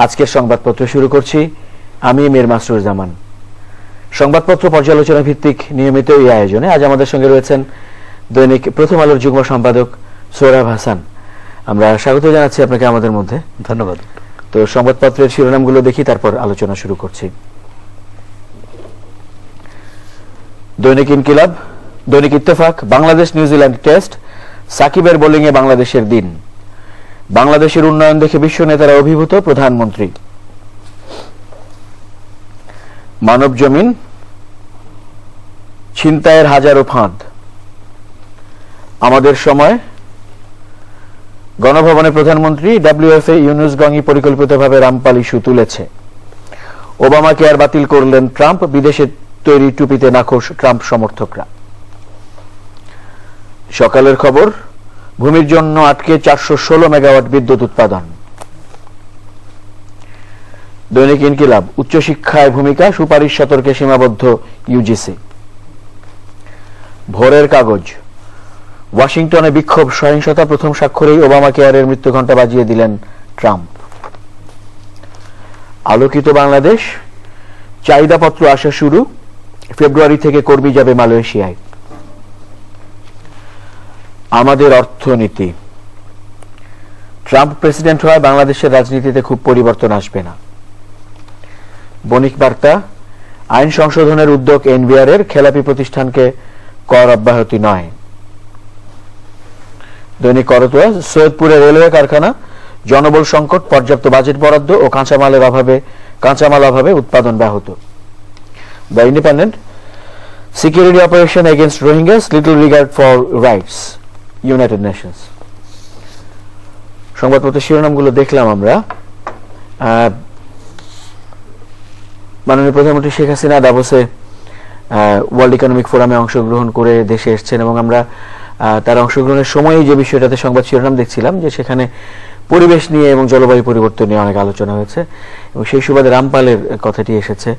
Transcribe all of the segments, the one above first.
আজকের সংবাদপত্র শুরু করছি আমি মীর মাসরুর জামান। সংবাদপত্র পর্যালোচনা ভিত্তিক নিয়মিত এই আয়োজনে আজ আমাদের সঙ্গে রয়েছেন দৈনিক প্রথম আলোর যুগ্ম সম্পাদক সোহরাব হাসান। আমরা স্বাগত জানাচ্ছি আপনাকে আমাদের মধ্যে। ধন্যবাদ। তো সংবাদপত্রের শিরোনামগুলো দেখি, তারপর আলোচনা শুরু করছি। দৈনিক ইনকিলাব, দৈনিক ইত্তেফাক, বাংলাদেশ নিউজিল্যান্ড টেস্ট, সাকিবের বোলিংয়ে বাংলাদেশের দিন, বাংলাদেশের উন্নয়ন দেখে বিশ্ব নেতারা অভিভূত প্রধানমন্ত্রী, মানব জমিন, ছিনতাইয়ের হাজারো ফাঁদ, আমাদের সময়, গণভবনে প্রধানমন্ত্রী, ডব্লিউএফএ ইউনুসগঞ্জই পরিকল্পিতভাবে রামপাল ইস্যু তুলেছে, ওবামা কেয়ার বাতিল করলেন ট্রাম্প, বিদেশে তৈরি টুপিতে নাখোশ ট্রাম্প সমর্থকরা। সকালের খবর, ভূমির জন্য আটকে 416 মেগাওয়াট বিদ্যুৎ উৎপাদন। দৈনিক ইনকিলাব, উচ্চশিক্ষায় ভূমিকা, সুপারিশ সতর্কে সীমাবদ্ধ ইউজিসি। ভোরের কাগজ, ওয়াশিংটনে বিক্ষোভ, সহিংসতা, প্রথম স্বাক্ষরেই ওবামা কেয়ারের মৃত্যু ঘণ্টা বাজিয়ে দিলেন ট্রাম্প। আলোকিত বাংলাদেশ, চাহিদাপত্র আসা শুরু, ফেব্রুয়ারি থেকে কর্মী যাবে মালয়েশিয়ায়। আমাদের অর্থনীতি, ট্রাম্প প্রেসিডেন্ট হওয়ায় বাংলাদেশের রাজনীতিতে খুব পরিবর্তন আসবে না। বণিক বার্তা, আইন সংশোধনের উদ্যোগ এনবিআর-এর, খেলাপি প্রতিষ্ঠানকে কর অব্যাহতি নয়। দৈনিক করতোয়া, সৈয়দপুরে রেলওয়ে কারখানা, জনবল সংকট, পর্যাপ্ত বাজেট বরাদ্দ ও কাঁচামাল অভাবে উৎপাদন ব্যাহত। The independent, security operation against Rohingyas, little regard for rights, United Nations. সংবাদপত্রের শিরোনামগুলো দেখলাম আমরা। মাননীয় প্রধানমন্ত্রী শেখ হাসিনা দাভোসে ওয়ার্ল্ড ইকোনমিক ফোরামে অংশগ্রহণ করে দেশে এসেছেন এবং আমরা তার অংশগ্রহণের সময় যে বিষয়টাতে সংবাদ শিরোনাম দেখছিলাম যে সেখানে পরিবেশ নিয়ে এবং জলবায়ু পরিবর্তন নিয়ে অনেক আলোচনা হয়েছে এবং সেই সুবাদে রামপালের কথাটি এসেছে।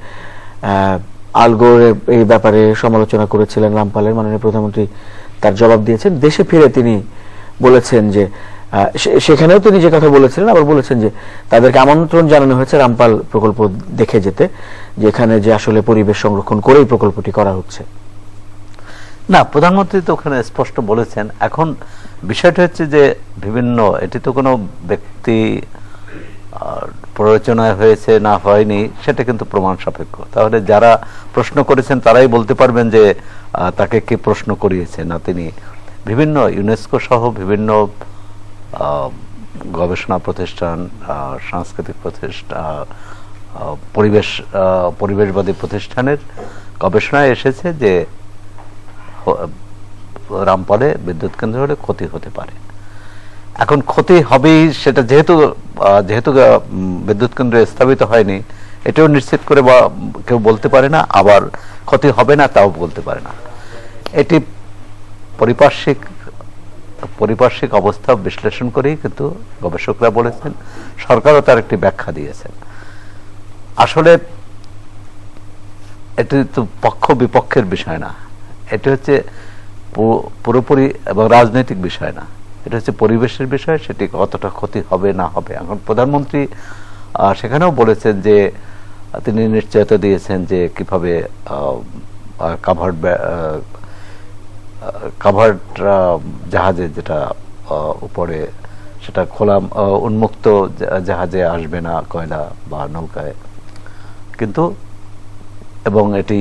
আল গোর এই ব্যাপারে সমালোচনা করেছিলেন রামপালের, মাননীয় প্রধানমন্ত্রী তার জবাব দিয়েছেন। দেশে ফিরে তিনি বলেছেন যে সেখানেও তিনি যে কথা বলেছিলেন, আবার বলেছেন যে তাদেরকে আমন্ত্রণ জানানো হয়েছে রামপাল প্রকল্প দেখে যেতে, যেখানে যে আসলে পরিবেশ সংরক্ষণ করেই প্রকল্পটি করা হচ্ছে। না, প্রধানমন্ত্রী তো ওখানে স্পষ্ট বলেছেন। এখন বিষয়টা হচ্ছে যে বিভিন্ন, এটি তো কোনো ব্যক্তি প্ররোচনায় হয়েছে না হয়নি সেটা কিন্তু প্রমাণ সাপেক্ষ। তাহলে যারা প্রশ্ন করেছেন তারাই বলতে পারবেন যে তাকে কে প্রশ্ন করিয়েছে। না, তিনি বিভিন্ন ইউনেস্কো সহ বিভিন্ন গবেষণা প্রতিষ্ঠান, সাংস্কৃতিক প্রতিষ্ঠান, পরিবেশবাদী প্রতিষ্ঠানের গবেষণায় এসেছে যে রামপালে বিদ্যুৎ কেন্দ্র হলে ক্ষতি হতে পারে। এখন ক্ষতি হবেই, সেটা যেহেতু বিদ্যুৎ কেন্দ্র স্থাপিত হয়নি এটাও নিশ্চিত করে কেউ বলতে পারে না, আবার ক্ষতি হবে না তাও বলতে পারে না। এটি পারিপার্শ্বিক অবস্থা বিশ্লেষণ করেই কিন্তু গবেষকরা বলেছেন, সরকারও তার একটি ব্যাখ্যা দিয়েছেন। আসলে এটি তো পক্ষ বিপক্ষের বিষয় না, এটি হচ্ছে পুরোপুরি এবং রাজনৈতিক বিষয় না, এটা হচ্ছে পরিবেশের বিষয়। সেটি কতটা ক্ষতি হবে না হবে। এখন প্রধানমন্ত্রী সেখানেও বলেছেন যে তিনি নিশ্চয়তা দিয়েছেন যে কিভাবে কাভার্ড জাহাজে, যেটা উপরে সেটা খোলা উন্মুক্ত জাহাজে আসবে না কয়লা বা নৌকায়, কিন্তু এবং এটি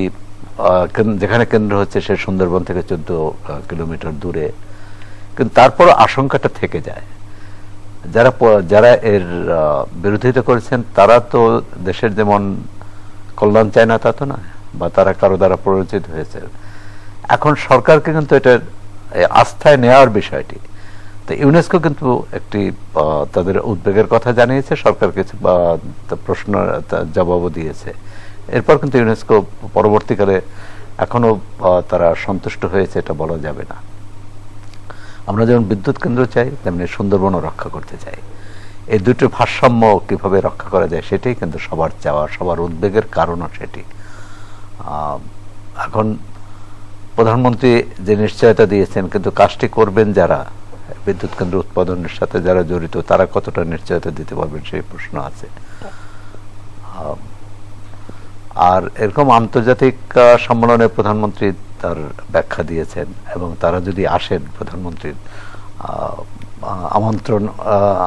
যেখানে কেন্দ্র হচ্ছে সে সুন্দরবন থেকে 14 কিলোমিটার দূরে। কিন্তু তারপর আশঙ্কাটা থেকে যায়। যারা এর বিরোধিতা করেছেন তারা তো দেশের যেমন কল্যাণ চায় না তা তো নয়, বা তারা কারো দ্বারা প্ররোচিত হয়েছে। এখন সরকারকে কিন্তু এটার আস্থায় নেওয়ার বিষয়টি, তো ইউনেস্কো কিন্তু একটি তাদের উদ্বেগের কথা জানিয়েছে, সরকার কিছু প্রশ্ন জবাবও দিয়েছে। এরপর কিন্তু ইউনেস্কো পরবর্তীকালে এখনো তারা সন্তুষ্ট হয়েছে এটা বলা যাবে না। আমরা যেমন বিদ্যুৎ কেন্দ্র চাই তেমনি সুন্দরবনও রক্ষা করতে চাই। এই দুটো ভারসাম্য কিভাবে রক্ষা করা যায় সেটাই কিন্তু সবার চাওয়া, সবার উদ্বেগের কারণও সেটি। এখন প্রধানমন্ত্রী যে নিশ্চয়তা দিয়েছেন, কিন্তু কাজটি করবেন যারা, বিদ্যুৎ কেন্দ্র উৎপাদনের সাথে যারা জড়িত তারা কতটা নিশ্চয়তা দিতে পারবেন সেই প্রশ্ন আছে। আর এরকম আন্তর্জাতিক সম্মেলনে প্রধানমন্ত্রী তার ব্যাখ্যা দিয়েছেন, এবং তারা যদি আসেন প্রধানমন্ত্রীর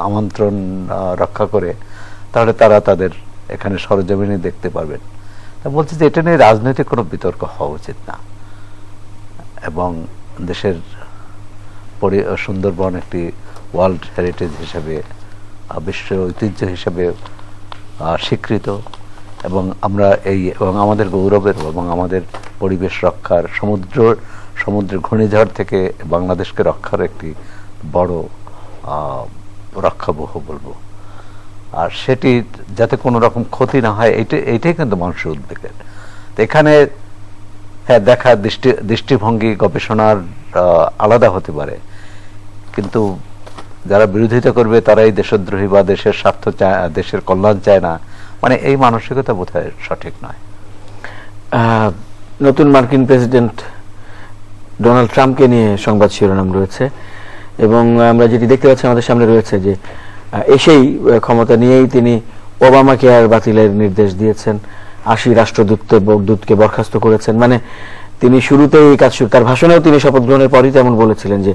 আমন্ত্রণ রক্ষা করে, তাহলে তারা তাদের এখানে সরজমিনে দেখতে পারবেন। তা বলছে যে এটা নিয়ে রাজনৈতিক কোনো বিতর্ক হওয়া উচিত না, এবং দেশের সুন্দরবন একটি ওয়ার্ল্ড হেরিটেজ হিসেবে, বিশ্ব ঐতিহ্য হিসেবে স্বীকৃত, এবং আমরা এবং আমাদের গৌরবের এবং আমাদের পরিবেশ রক্ষার, সমুদ্রের ঘূর্ণিঝড় থেকে বাংলাদেশকে রক্ষার একটি বড় রক্ষাবহ বলবো। আর সেটি যাতে কোনো রকম ক্ষতি না হয়, এইটাই কিন্তু মানুষের উদ্বেগের। এখানে হ্যাঁ, দেখা দৃষ্টিভঙ্গি গবেষণার আলাদা হতে পারে, কিন্তু যারা বিরোধিতা করবে তারাই দেশদ্রোহী বা দেশের স্বার্থ চায়, দেশের কল্যাণ চায় না, মানে এই মানসিকতা বোধহয় সঠিক নয়। নতুন মার্কিন প্রেসিডেন্ট ডোনাল্ড ট্রাম্পকে নিয়ে সংবাদ শিরোনাম রয়েছে, এবং আমরা যেটি দেখতে পাচ্ছি আমাদের সামনে রয়েছে যে এসেই ক্ষমতা নিয়েই তিনি ওবামা কেয়ার বাতিলের নির্দেশ দিয়েছেন, 80 রাষ্ট্রদূতকে বরখাস্ত করেছেন। মানে তিনি শুরুতেই কাজ, তার ভাষণেও তিনি শপথ গ্রহণের পরই তেমন বলেছিলেন যে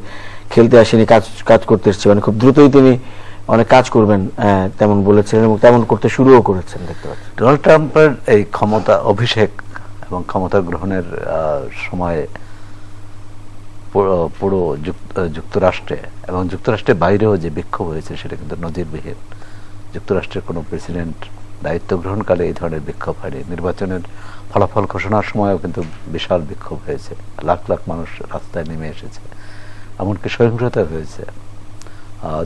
খেলতে আসেনি, কাজ করতে এসেছে, মানে খুব দ্রুতই তিনি অনেক কাজ করবেন তেমন বলেছিলেন, এবং তেমন করতে শুরুও করেছেন দেখতে পাচ্ছি। ডোনাল্ড ট্রাম্পের এই ক্ষমতা অভিষেক এবং ক্ষমতা গ্রহণের সময়ে পুরো যুক্তরাষ্ট্রে এবং যুক্তরাষ্ট্রের বাইরেও যে বিক্ষোভ হয়েছে সেটা কিন্তু নজিরবিহীন। যুক্তরাষ্ট্রের কোনো প্রেসিডেন্ট দায়িত্ব গ্রহণকালে এই ধরনের বিক্ষোভ হয়নি। নির্বাচনের ফলাফল ঘোষণার সময়ও কিন্তু বিশাল বিক্ষোভ হয়েছে, লাখ লাখ মানুষ রাস্তায় নেমে এসেছে, এমনকি সহিংসতা হয়েছে,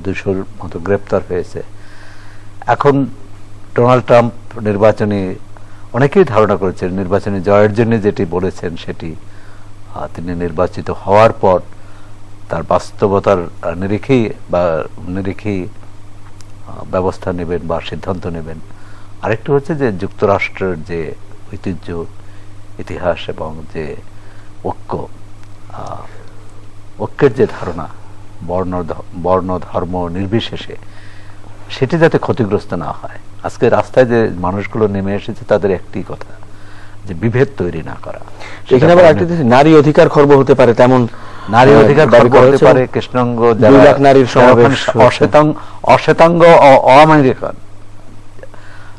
200-র মতো গ্রেপ্তার হয়েছে। এখন ডোনাল্ড ট্রাম্প নির্বাচনী, অনেকেই ধারণা করেছেন নির্বাচনী জয়ের জন্য যেটি বলেছেন সেটি তিনি নির্বাচিত হওয়ার পর তার বাস্তবতার নিরিখেই ব্যবস্থা নেবেন বা সিদ্ধান্ত নেবেন। আরেকটি হচ্ছে যে যুক্তরাষ্ট্রের যে ঐতিহ্য, ইতিহাস এবং যে ঐক্যের যে ধারণা, বর্ণ ধর্ম নির্বিশেষে, সেটি যাতে ক্ষতিগ্রস্ত না হয়। আজকে রাস্তায় যে মানুষগুলো নেমে এসেছে তাদের একটি কথা, যে বিভেদ তৈরি না করা। সেখানে আবার একটা নারী অধিকার খর্ব হতে পারে, তেমন নারী অধিকার খর্ব হতে পারে, কৃষ্ণাঙ্গ নারীর সমাবেশ, অশ্বেতাঙ্গ আমেরিকান।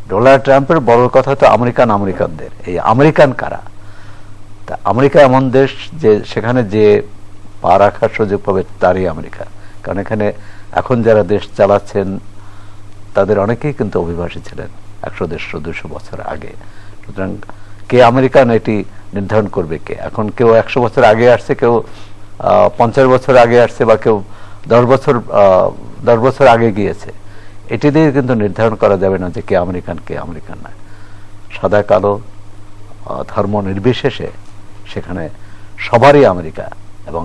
ডোনাল্ড ট্রাম্পের বড় কথা তো আমেরিকানদের। এই আমেরিকান কারা? তা আমেরিকা এমন দেশ যে সেখানে যে পা রাখার সুযোগ পাবে তারই আমেরিকা। কারণ এখানে এখন যারা দেশ চালাচ্ছেন তাদের অনেকেই কিন্তু অভিবাসী ছিলেন 100-150-200 বছর আগে। সুতরাং কে আমেরিকান এটি নির্ধারণ করবে কে? এখন কেউ 100 বছর আগে আসছে, কেউ 50 বছর আগে আসছে, বা কেউ 10 বছর আগে গিয়েছে। এটি দিয়ে কিন্তু নির্ধারণ করা যাবে না যে কে আমেরিকান না। সাদা কালো ধর্ম নির্বিশেষে সেখানে সবারই আমেরিকা, এবং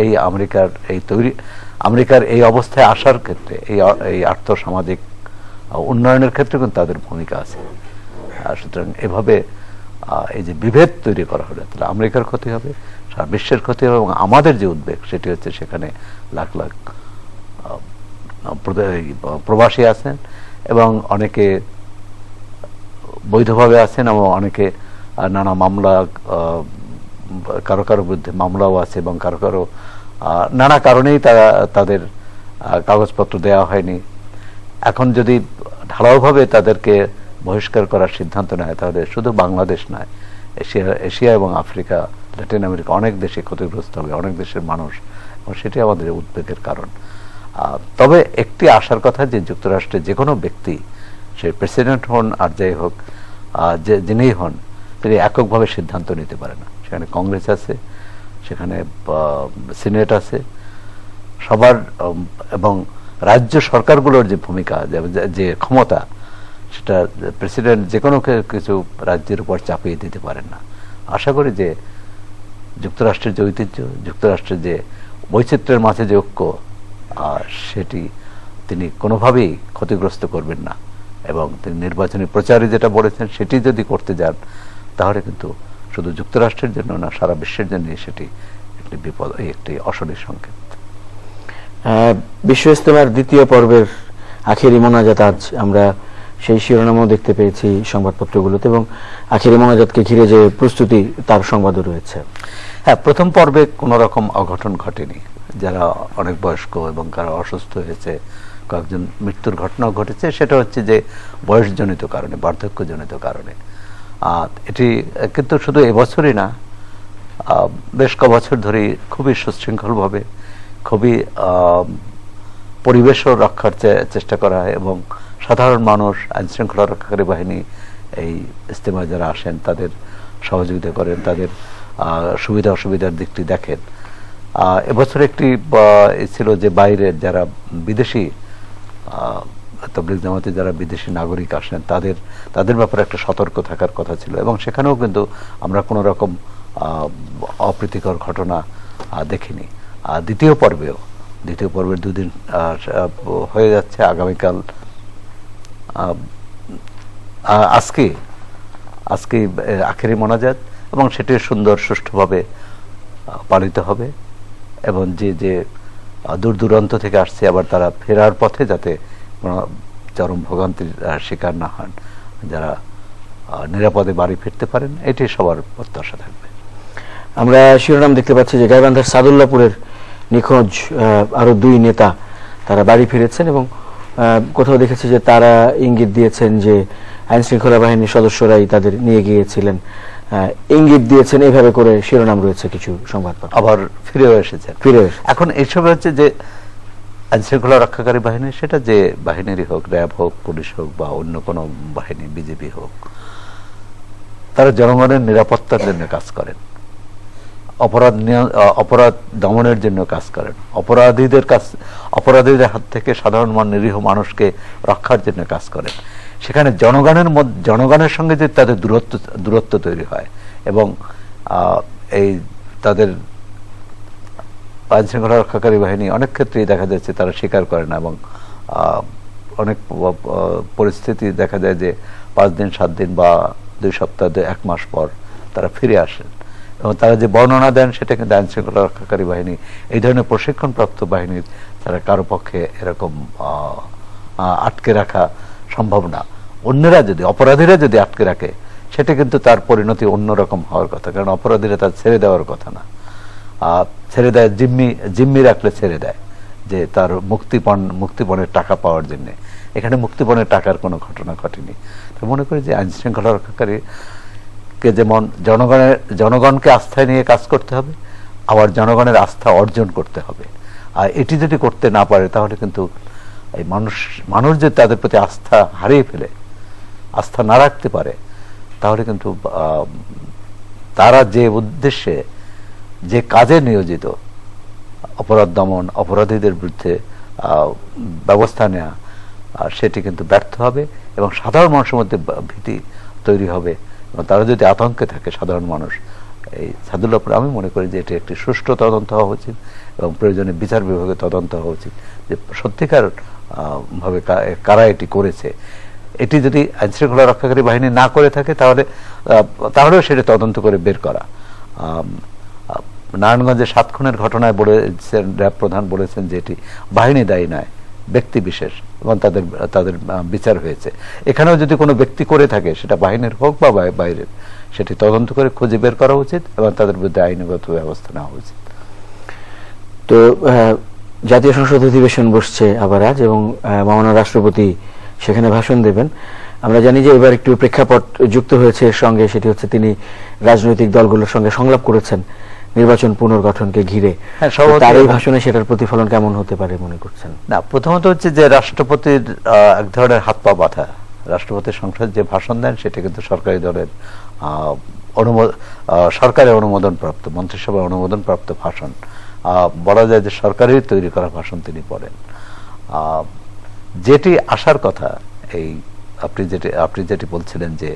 এই আমেরিকার এই অবস্থায় আসার ক্ষেত্রে, এই আর্থসামাজিক উন্নয়নের ক্ষেত্রে কিন্তু তাদের ভূমিকা আছে। সুতরাং এভাবে এই যে বিভেদ তৈরি করা হলে তাহলে আমেরিকার ক্ষতি হবে, সারা বিশ্বের ক্ষতি হবে, এবং আমাদের যে উদ্বেগ সেটি হচ্ছে সেখানে লাখ লাখ প্রবাসী আছেন, এবং অনেকে বৈধভাবে আছেন, এবং অনেকে নানা মামলা, কারো বিরুদ্ধে মামলাও আছে, এবং কারো নানা কারণেই তাদের কাগজপত্র দেওয়া হয়নি। এখন যদি ঢালাওভাবে তাদেরকে বহিষ্কার করার সিদ্ধান্ত নেয় তাহলে শুধু বাংলাদেশ নয়, এশিয়া এবং আফ্রিকা, ল্যাটিন আমেরিকা অনেক দেশে ক্ষতিগ্রস্ত হবে, অনেক দেশের মানুষ, এবং সেটি আমাদের উদ্বেগের কারণ। তবে একটি আশার কথা যে যুক্তরাষ্ট্রে যে কোনো ব্যক্তি, সে প্রেসিডেন্ট হন আর যাই হোক, যিনিই হন, তিনি এককভাবে সিদ্ধান্ত নিতে পারে না। সেখানে কংগ্রেস আছে, সেখানে সিনেট আছে, সবার, এবং রাজ্য সরকারগুলোর যে ভূমিকা, যে ক্ষমতা, সেটা প্রেসিডেন্ট যে কোনো কিছু রাজ্যের উপর চাপিয়ে দিতে পারেন না। আশা করি যে যুক্তরাষ্ট্রের যে ঐতিহ্য, যুক্তরাষ্ট্রের যে বৈচিত্র্যের মাঝে যে ঐক্য, সেটি তিনি কোনোভাবেই ক্ষতিগ্রস্ত করবেন না, এবং তিনি নির্বাচনী প্রচারে যেটা বলেছেন সেটি যদি করতে যান তাহলে কিন্তু শুধু যুক্তরাষ্ট্রের জন্য না, সারা বিশ্বের জন্য সেটি একটি বিপদ, একটি অশনির সংকেত। বিশ্ব ইজতেমার দ্বিতীয় পর্বের আখেরি মোনাজাত আজ আমরা সেই শিরোনামও দেখতে পেয়েছি সংবাদপত্রগুলোতে, এবং আখেরি মোনাজাতকে ঘিরে যে প্রস্তুতি তার সংবাদও রয়েছে। হ্যাঁ, প্রথম পর্বে কোনো রকম অঘটন ঘটেনি। যারা অনেক বয়স্ক এবং কারা অসুস্থ হয়েছে, কয়েকজন মৃত্যুর ঘটনাও ঘটেছে, সেটা হচ্ছে যে বয়সজনিত কারণে, বার্ধক্যজনিত কারণে। এটি কিন্তু শুধু এবছরই না, বেশ কবছর ধরেই খুবই সুশৃঙ্খলভাবে, খুবই পরিবেশও রক্ষার চেষ্টা করা হয়, এবং সাধারণ মানুষ, আইনশৃঙ্খলা রক্ষাকারী বাহিনী এই ইজতেমায় যারা আসেন তাদের সহযোগিতা করেন, তাদের সুবিধা অসুবিধার দিকটি দেখেন। এবছর একটি ছিল যে বাইরের যারা বিদেশি তাবলীগ জামাতে যারা বিদেশি নাগরিক আসেন তাদের ব্যাপারে একটা সতর্ক থাকার কথা ছিল, এবং সেখানেও কিন্তু আমরা কোনো রকম অপ্রীতিকর ঘটনা দেখিনি। দ্বিতীয় পর্বের দুদিন হয়ে যাচ্ছে, আগামীকাল আজকে আখেরি মোনাজাত, এবং সেটি সুন্দর সুষ্ঠুভাবে পালিত হবে, এবং যে দূর দূরান্ত থেকে আসছে আবার তারা ফেরার পথে যাতে কোনো চরম ভোগান্তির শিকার না হন, যারা নিরাপদে বাড়ি ফিরতে পারেন, এটি সবার প্রত্যাশা থাকবে। আমরা শিরোনাম দেখতে পাচ্ছি যে গাইবান্ধার সাদুল্লাপুরের নিখোঁজ আরো 2 নেতা তারা বাড়ি ফিরেছেন, এবং কোথাও দেখেছি যে তারা ইঙ্গিত দিয়েছেন যে আইন শৃঙ্খলা বাহিনীর সদস্যরাই তাদের নিয়ে গিয়েছিলেন, ইঙ্গিত দিয়েছেন, এইভাবে করে শিরোনাম রয়েছে কিছু সংবাদপত্র। আবার ফিরেও এসেছেন। এখন এইসব হচ্ছে যে আইন শৃঙ্খলা রক্ষাকারী বাহিনী, সেটা যে বাহিনীরই হোক, র্যাব হোক, পুলিশ হোক, বা অন্য কোনো বাহিনী, বিজেপি হোক, তারা জনগণের নিরাপত্তার জন্য কাজ করেন, অপরাধ দমনের জন্য কাজ করেন, অপরাধীদের হাত থেকে সাধারণ নিরীহ মানুষকে রক্ষার জন্য কাজ করেন। সেখানে জনগণের সঙ্গে যে তাদের দূরত্ব তৈরি হয়, এবং এই তাদের আইন শৃঙ্খলা রক্ষাকারী বাহিনী অনেক ক্ষেত্রেই দেখা যাচ্ছে তারা স্বীকার করে না, এবং অনেক পরিস্থিতি দেখা যায় যে 5 দিন 7 দিন বা 2 সপ্তাহ 1 মাস পর তারা ফিরে আসেন, এবং তারা যে বর্ণনা দেন সেটা কিন্তু আইন শৃঙ্খলা রক্ষাকারী বাহিনী, এই ধরনের প্রশিক্ষণপ্রাপ্ত বাহিনীর তারা কারো পক্ষে এরকম আটকে রাখা সম্ভব না। অপরাধীরা যদি আটকে রাখে, সেটা কিন্তু তার পরিণতি অন্যরকম হওয়ার কথা, কারণ অপরাধীরা তার ছেড়ে দেওয়ার কথা না, ছেড়ে দেয় জিম্মি রাখলে ছেড়ে দেয়, যে তার মুক্তিপণের টাকা পাওয়ার জন্য। এখানে মুক্তিপণের টাকার কোনো ঘটনা ঘটেনি। তো মনে করি যে আইন শৃঙ্খলা রক্ষাকারীকে যেমন জনগণকে আস্থায় নিয়ে কাজ করতে হবে, আবার জনগণের আস্থা অর্জন করতে হবে। আর এটি যদি করতে না পারে, তাহলে কিন্তু এই মানুষ যে তাদের প্রতি আস্থা হারিয়ে ফেলে, আস্থা না রাখতে পারে, তাহলে কিন্তু তারা যে উদ্দেশ্যে, যে কাজে নিয়োজিত, অপরাধ দমন, অপরাধীদের বিরুদ্ধে ব্যবস্থা নেওয়া, সেটি কিন্তু ব্যর্থ হবে, এবং সাধারণ মানুষের মধ্যে ভীতি তৈরি হবে, এবং তারা যদি আতঙ্কে থাকে সাধারণ মানুষ। এই সাদুল্লাপুর আমি মনে করি যে এটি একটি সুষ্ঠু তদন্ত হওয়া উচিত, এবং প্রয়োজনে বিচার বিভাগে তদন্ত হওয়া উচিত, যে সত্যিকার ভাবে কারা এটি করেছে। এটি যদি আইন শৃঙ্খলা রক্ষাকারী বাহিনী না করে থাকে, তাহলেও সেটা তদন্ত করে বের করা। নারায়ণগঞ্জের 7 খুনের ঘটনায় বলেছেন, র্যাব প্রধান বলেছেন যে এটি বাহিনী দায়ী নয়, ব্যক্তি বিশেষ, এবং তাদের বিচার হয়েছে। এখানেও যদি কোনো ব্যক্তি করে থাকে, সেটা বাহিনীর হোক বা বাইরের, সেটি তদন্ত করে খুঁজে বের করা উচিত, এবং তাদের বিরুদ্ধে আইনগত ব্যবস্থা নেওয়া উচিত। তো জাতীয় সংসদ অধিবেশন বসছে আবার আজ, এবং মাননীয় রাষ্ট্রপতি সেখানে ভাষণ দেবেন। আমরা জানি যে এবার একটু প্রেক্ষাপট যুক্ত হয়েছে এর সঙ্গে, সেটি হচ্ছে তিনি রাজনৈতিক দলগুলোর সঙ্গে সংলাপ করেছেন নির্বাচন পুনর্গঠনকে ঘিরে। তার এই ভাষণে সেটার প্রতিফলন কেমন হতে পারে মনে করছেন? না, প্রথমত হচ্ছে যে রাষ্ট্রপতির এক ধরনের হাত পা বাঁধা। রাষ্ট্রপতি সংসদ যে ভাষণ দেন, সেটা কিন্তু সরকারি দলের সরকারের অনুমোদন প্রাপ্ত, মন্ত্রিসভার অনুমোদন প্রাপ্ত ভাষণ। বলা যায় যে সরকারের তৈরি করা ভাষণ তিনি পড়েন। যেটি আসার কথা, এই আপনি যেটি বলছিলেন যে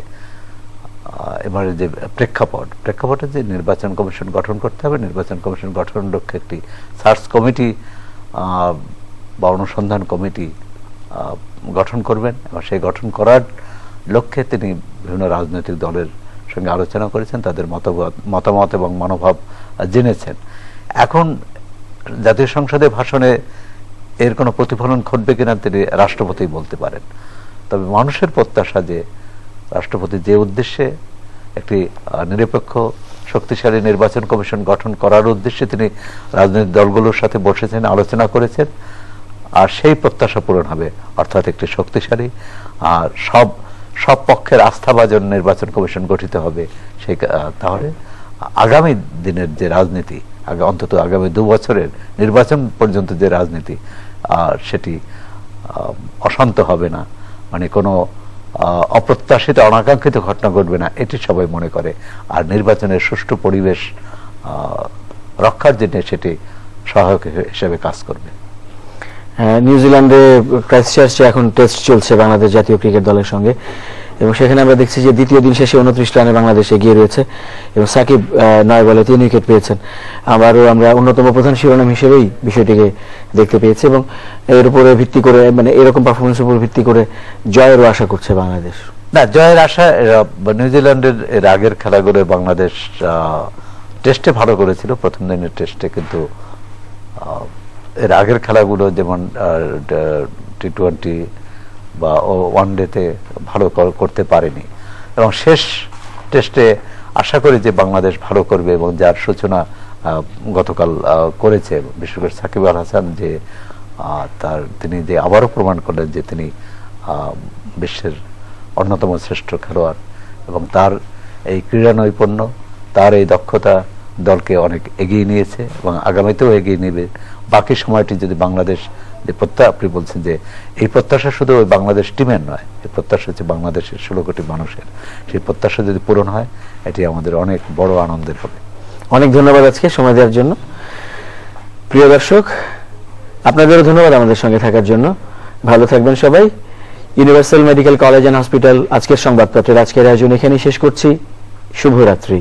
এবারে যে প্রেক্ষাপটে যে নির্বাচন কমিশন গঠন করতে হবে, নির্বাচন কমিশন গঠনের লক্ষ্যে একটি সার্চ কমিটি বা অনুসন্ধান কমিটি গঠন করবেন, এবং সেই গঠন করার লক্ষ্যে তিনি বিভিন্ন রাজনৈতিক দলের সঙ্গে আলোচনা করেছেন, তাদের মতামত এবং মনোভাব জেনেছেন। এখন জাতীয় সংসদে ভাষণে এর কোনো প্রতিফলন ঘটবে কিনা তিনি রাষ্ট্রপতি বলতে পারেন। তবে মানুষের প্রত্যাশা যে রাষ্ট্রপতি যে উদ্দেশ্যে একটি নিরপেক্ষ শক্তিশালী নির্বাচন কমিশন গঠন করার উদ্দেশ্যে তিনি রাজনৈতিক দলগুলোর সাথে বসেছেন, আলোচনা করেছেন, আর সেই প্রত্যাশা পূরণ হবে, অর্থাৎ একটি শক্তিশালী আর সব পক্ষের আস্থাভাজন নির্বাচন কমিশন গঠিত হবে। সেই তাহলে আগামী দিনের যে রাজনীতি, অন্তত আগামী 2 বছরের নির্বাচন পর্যন্ত যে রাজনীতি, সেটি অশান্ত হবে না, মানে কোনো অপ্রত্যাশিত অনাকাঙ্ক্ষিত ঘটনা ঘটবে না, এটি সবাই মনে করে। আর নির্বাচনের সুষ্ঠু পরিবেশ রক্ষার জন্য সেটি সহায়ক হিসেবে কাজ করবে। নিউজিল্যান্ডে ক্রাইস্টচার্চে এখন টেস্ট চলছে বাংলাদেশ জাতীয় ক্রিকেট দলের সঙ্গে, এবং সেখানে আমরা দেখছি যে দ্বিতীয় দিন শেষে 29 রানে বাংলাদেশ এগিয়ে রয়েছে এবং সাকিব 9 বলে 3 উইকেট পেয়েছেন। আবারও আমরা অন্যতম প্রধান শিরোনাম হিসেবেই বিষয়টিকে দেখতে পেয়েছি এবং এর উপরে ভিত্তি করে, মানে এরকম পারফরমেন্সের উপর ভিত্তি করে জয়েরও আশা করছে বাংলাদেশ। না, জয়ের আশা, নিউজিল্যান্ডের এর আগের খেলাগুলো বাংলাদেশ টেস্টে ভালো করেছিল, প্রথম দিনের টেস্টে, কিন্তু এর আগের খেলাগুলো যেমন টি20 বা ওয়ানডেতে ভালো করতে পারেনি, এবং শেষ টেস্টে আশা করি যে বাংলাদেশ ভালো করবে, এবং যার সূচনা গতকাল করেছে বিশেষ করে সাকিব আল হাসান, যে তিনি যে আবারও প্রমাণ করলেন যে তিনি বিশ্বের অন্যতম শ্রেষ্ঠ খেলোয়াড়, এবং তার এই ক্রীড়া নৈপুণ্য, তার এই দক্ষতা দলকে অনেক এগিয়ে নিয়েছে এবং আগামীতেও এগিয়ে নেবে। বাকি সময়টি যদি বাংলাদেশ যে আপনি বলছেন যে এই প্রত্যাশা শুধু ওই বাংলাদেশ টিমের নয়, এই প্রত্যাশা হচ্ছে বাংলাদেশের 16 কোটি মানুষের, সেই প্রত্যাশা যদি পূরণ হয় এটি আমাদের অনেক বড় আনন্দের হবে। অনেক ধন্যবাদ আজকে সময় দেওয়ার জন্য। প্রিয় দর্শক, আপনাদেরও ধন্যবাদ আমাদের সঙ্গে থাকার জন্য। ভালো থাকবেন সবাই। Universal medical college and hospital আজকের সংবাদপত্রের আজকের আয়োজন এখানেই শেষ করছি। শুভরাত্রি।